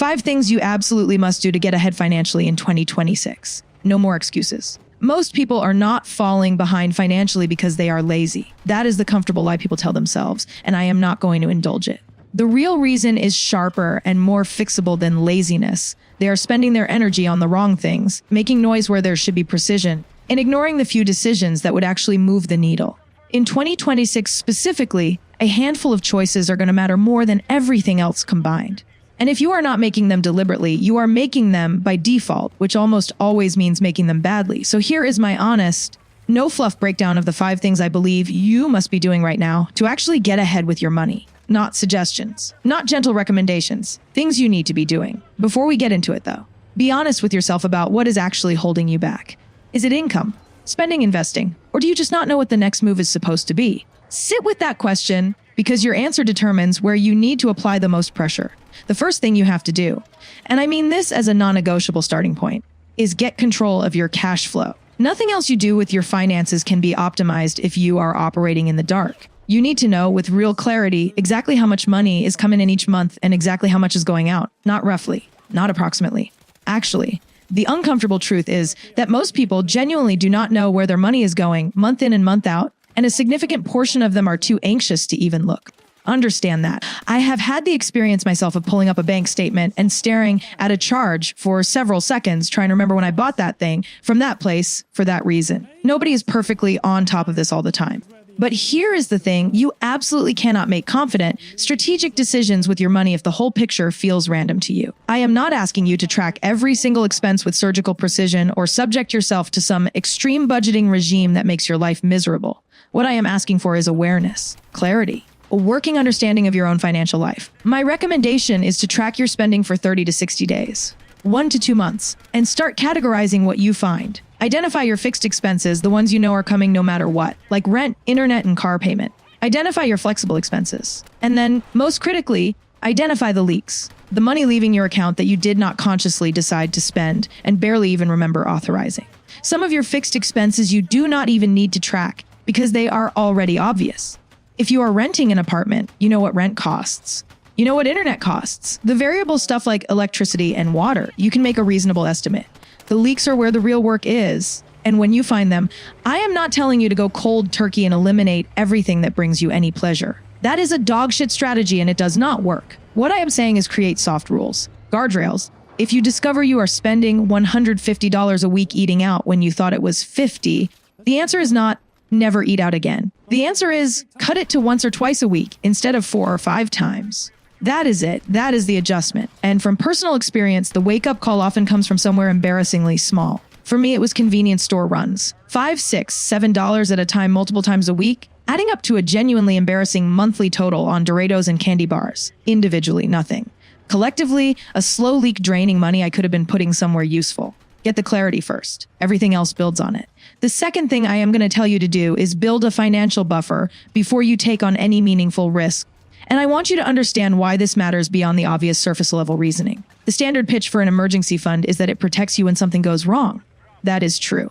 5 things you absolutely must do to get ahead financially in 2026. No more excuses. Most people are not falling behind financially because they are lazy. That is the comfortable lie people tell themselves, and I am not going to indulge it. The real reason is sharper and more fixable than laziness. They are spending their energy on the wrong things, making noise where there should be precision, and ignoring the few decisions that would actually move the needle. In 2026 specifically, a handful of choices are going to matter more than everything else combined. And if you are not making them deliberately, you are making them by default, which almost always means making them badly. So here is my honest, no fluff breakdown of the 5 things I believe you must be doing right now to actually get ahead with your money. Not suggestions, not gentle recommendations, things you need to be doing. Before we get into it though, be honest with yourself about what is actually holding you back. Is it income, spending, investing, or do you just not know what the next move is supposed to be? Sit with that question because your answer determines where you need to apply the most pressure. The first thing you have to do, and I mean this as a non-negotiable starting point, is get control of your cash flow. Nothing else you do with your finances can be optimized if you are operating in the dark. You need to know with real clarity exactly how much money is coming in each month and exactly how much is going out. Not roughly, not approximately. Actually, the uncomfortable truth is that most people genuinely do not know where their money is going month in and month out, and a significant portion of them are too anxious to even look. Understand that. I have had the experience myself of pulling up a bank statement and staring at a charge for several seconds, trying to remember when I bought that thing from that place for that reason. Nobody is perfectly on top of this all the time. But here is the thing, you absolutely cannot make confident, strategic decisions with your money if the whole picture feels random to you. I am not asking you to track every single expense with surgical precision or subject yourself to some extreme budgeting regime that makes your life miserable. What I am asking for is awareness, clarity, a working understanding of your own financial life. My recommendation is to track your spending for 30 to 60 days, 1 to 2 months, and start categorizing what you find. Identify your fixed expenses, the ones you know are coming no matter what, like rent, internet, and car payment. Identify your flexible expenses. And then, most critically, identify the leaks, the money leaving your account that you did not consciously decide to spend and barely even remember authorizing. Some of your fixed expenses you do not even need to track because they are already obvious. If you are renting an apartment, you know what rent costs. You know what internet costs. The variable stuff like electricity and water, you can make a reasonable estimate. The leaks are where the real work is. And when you find them, I am not telling you to go cold turkey and eliminate everything that brings you any pleasure. That is a dogshit strategy and it does not work. What I am saying is create soft rules. Guardrails. If you discover you are spending $150 a week eating out when you thought it was $50, the answer is not never eat out again. The answer is cut it to once or twice a week instead of 4 or 5 times. That is it. That is the adjustment. And from personal experience, the wake-up call often comes from somewhere embarrassingly small. For me, it was convenience store runs. $5, $6, $7 at a time, multiple times a week, adding up to a genuinely embarrassing monthly total on Doritos and candy bars. Individually, nothing. Collectively, a slow leak draining money I could have been putting somewhere useful. Get the clarity first. Everything else builds on it. The second thing I am going to tell you to do is build a financial buffer before you take on any meaningful risk. And I want you to understand why this matters beyond the obvious surface level reasoning. The standard pitch for an emergency fund is that it protects you when something goes wrong. That is true.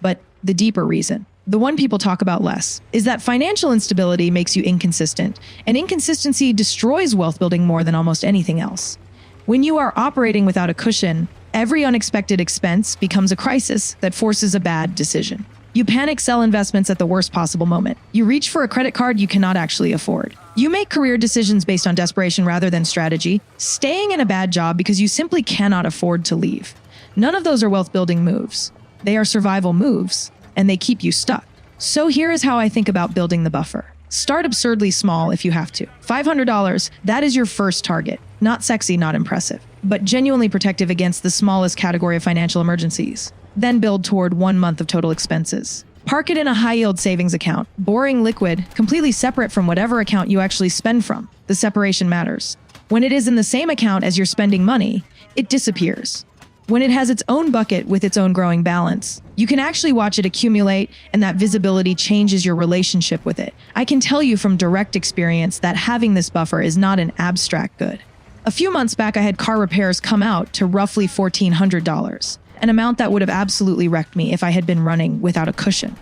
But the deeper reason, the one people talk about less, is that financial instability makes you inconsistent, and inconsistency destroys wealth building more than almost anything else. When you are operating without a cushion, every unexpected expense becomes a crisis that forces a bad decision. You panic sell investments at the worst possible moment. You reach for a credit card you cannot actually afford. You make career decisions based on desperation rather than strategy, staying in a bad job because you simply cannot afford to leave. None of those are wealth-building moves. They are survival moves, and they keep you stuck. So here is how I think about building the buffer. Start absurdly small if you have to. $500, that is your first target. Not sexy, not impressive, but genuinely protective against the smallest category of financial emergencies. Then build toward 1 month of total expenses. Park it in a high-yield savings account, boring liquid, completely separate from whatever account you actually spend from. The separation matters. When it is in the same account as you're spending money, it disappears. When it has its own bucket with its own growing balance, you can actually watch it accumulate, and that visibility changes your relationship with it. I can tell you from direct experience that having this buffer is not an abstract good. A few months back, I had car repairs come out to roughly $1,400. An amount that would have absolutely wrecked me if I had been running without a cushion.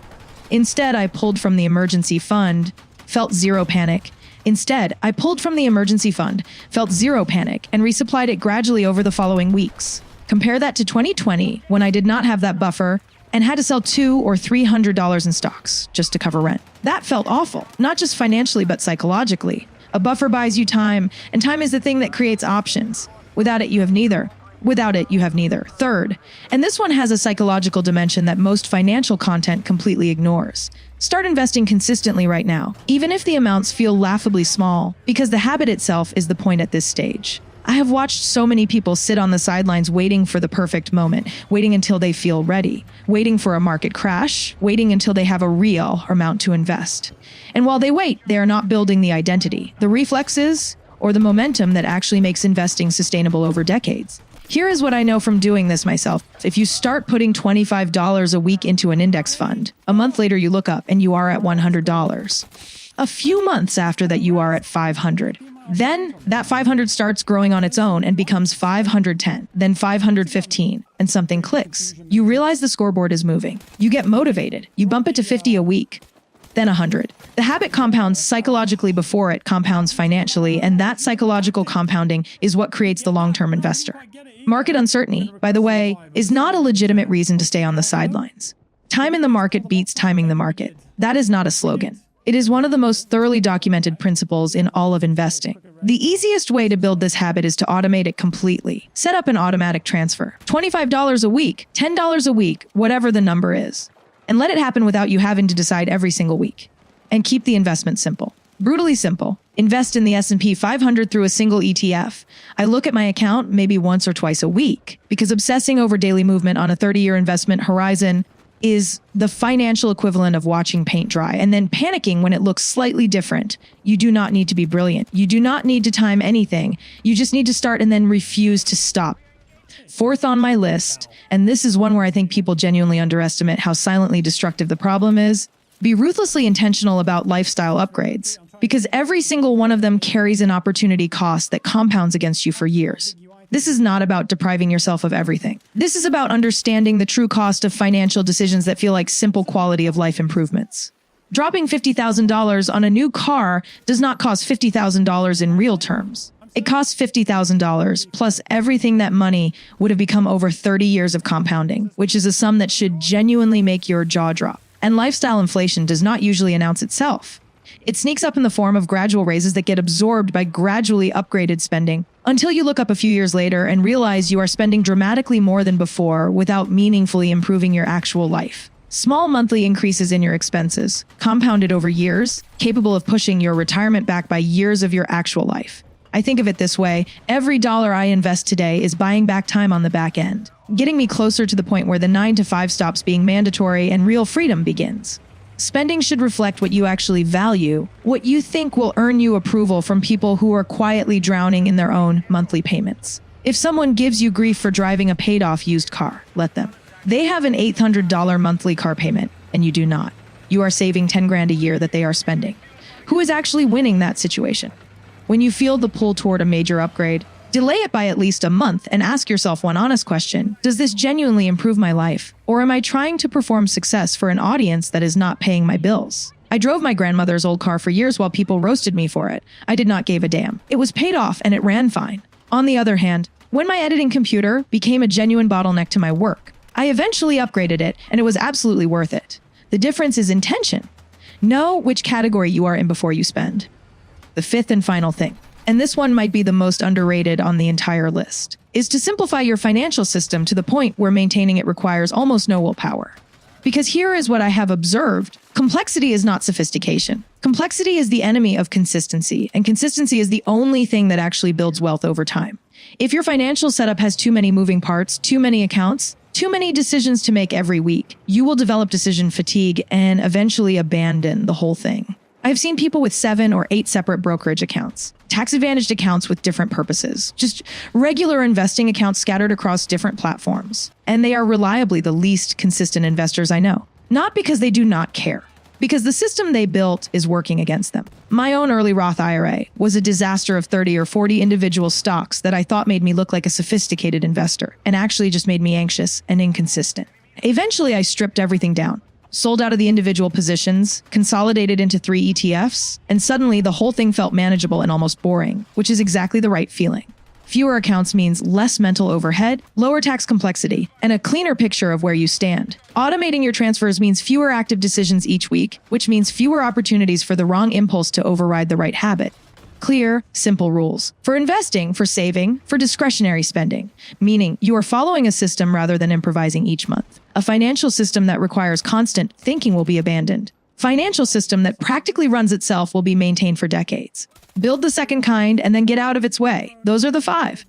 Instead, I pulled from the emergency fund, felt zero panic, Instead, I pulled from the emergency fund, felt zero panic, and resupplied it gradually over the following weeks. Compare that to 2020, when I did not have that buffer and had to sell $200 or $300 in stocks just to cover rent. That felt awful, not just financially, but psychologically. A buffer buys you time, and time is the thing that creates options. Without it, you have neither. Without it, you have neither. Third, and this one has a psychological dimension that most financial content completely ignores. Start investing consistently right now, even if the amounts feel laughably small, because the habit itself is the point at this stage. I have watched so many people sit on the sidelines waiting for the perfect moment, waiting until they feel ready, waiting for a market crash, waiting until they have a real amount to invest. And while they wait, they are not building the identity, the reflexes, or the momentum that actually makes investing sustainable over decades. Here is what I know from doing this myself. If you start putting $25 a week into an index fund, a month later you look up and you are at $100. A few months after that you are at $500. Then that 500 starts growing on its own and becomes 510, then 515, and something clicks. You realize the scoreboard is moving. You get motivated. You bump it to 50 a week, then 100. The habit compounds psychologically before it compounds financially, and that psychological compounding is what creates the long-term investor. Market uncertainty, by the way, is not a legitimate reason to stay on the sidelines. Time in the market beats timing the market. That is not a slogan. It is one of the most thoroughly documented principles in all of investing. The easiest way to build this habit is to automate it completely. Set up an automatic transfer. $25 a week, $10 a week, whatever the number is. And let it happen without you having to decide every single week. And keep the investment simple. Brutally simple. Invest in the S&P 500 through a single ETF. I look at my account maybe once or twice a week, because obsessing over daily movement on a 30-year investment horizon is the financial equivalent of watching paint dry and then panicking when it looks slightly different. You do not need to be brilliant. You do not need to time anything. You just need to start and then refuse to stop. Fourth on my list, and this is one where I think people genuinely underestimate how silently destructive the problem is, be ruthlessly intentional about lifestyle upgrades, because every single one of them carries an opportunity cost that compounds against you for years. This is not about depriving yourself of everything. This is about understanding the true cost of financial decisions that feel like simple quality of life improvements. Dropping $50,000 on a new car does not cost $50,000 in real terms. It costs $50,000 plus everything that money would have become over 30 years of compounding, which is a sum that should genuinely make your jaw drop. And lifestyle inflation does not usually announce itself. It sneaks up in the form of gradual raises that get absorbed by gradually upgraded spending, until you look up a few years later and realize you are spending dramatically more than before without meaningfully improving your actual life. Small monthly increases in your expenses, compounded over years, capable of pushing your retirement back by years of your actual life. I think of it this way: every dollar I invest today is buying back time on the back end, getting me closer to the point where the 9 to 5 stops being mandatory and real freedom begins. Spending should reflect what you actually value, what you think will earn you approval from people who are quietly drowning in their own monthly payments. If someone gives you grief for driving a paid-off used car, let them. They have an $800 monthly car payment, and you do not. You are saving $10,000 a year that they are spending. Who is actually winning that situation? When you feel the pull toward a major upgrade, delay it by at least a month and ask yourself one honest question: does this genuinely improve my life? Or am I trying to perform success for an audience that is not paying my bills? I drove my grandmother's old car for years while people roasted me for it. I did not give a damn. It was paid off and it ran fine. On the other hand, when my editing computer became a genuine bottleneck to my work, I eventually upgraded it and it was absolutely worth it. The difference is intention. Know which category you are in before you spend. The fifth and final thing, and this one might be the most underrated on the entire list, is to simplify your financial system to the point where maintaining it requires almost no willpower. Because here is what I have observed: complexity is not sophistication. Complexity is the enemy of consistency, and consistency is the only thing that actually builds wealth over time. If your financial setup has too many moving parts, too many accounts, too many decisions to make every week, you will develop decision fatigue and eventually abandon the whole thing. I've seen people with 7 or 8 separate brokerage accounts, tax-advantaged accounts with different purposes, just regular investing accounts scattered across different platforms. And they are reliably the least consistent investors I know. Not because they do not care, because the system they built is working against them. My own early Roth IRA was a disaster of 30 or 40 individual stocks that I thought made me look like a sophisticated investor, and actually just made me anxious and inconsistent. Eventually, I stripped everything down. sold out of the individual positions, consolidated into 3 ETFs, and suddenly the whole thing felt manageable and almost boring, which is exactly the right feeling. Fewer accounts means less mental overhead, lower tax complexity, and a cleaner picture of where you stand. Automating your transfers means fewer active decisions each week, which means fewer opportunities for the wrong impulse to override the right habit. Clear, simple rules. For investing, for saving, for discretionary spending, meaning you are following a system rather than improvising each month. A financial system that requires constant thinking will be abandoned. Financial system that practically runs itself will be maintained for decades. Build the second kind and then get out of its way. Those are the 5.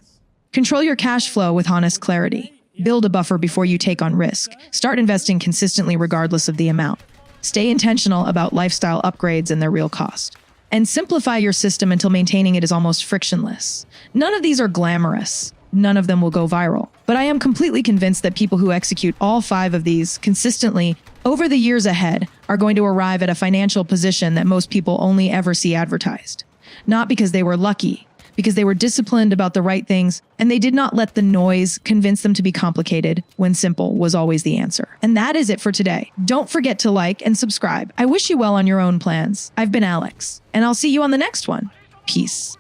Control your cash flow with honest clarity. Build a buffer before you take on risk. Start investing consistently regardless of the amount. Stay intentional about lifestyle upgrades and their real cost. And simplify your system until maintaining it is almost frictionless. None of these are glamorous. None of them will go viral. But I am completely convinced that people who execute all 5 of these consistently over the years ahead are going to arrive at a financial position that most people only ever see advertised. Not because they were lucky, because they were disciplined about the right things, and they did not let the noise convince them to be complicated when simple was always the answer. And that is it for today. Don't forget to like and subscribe. I wish you well on your own plans. I've been Alex, and I'll see you on the next one. Peace.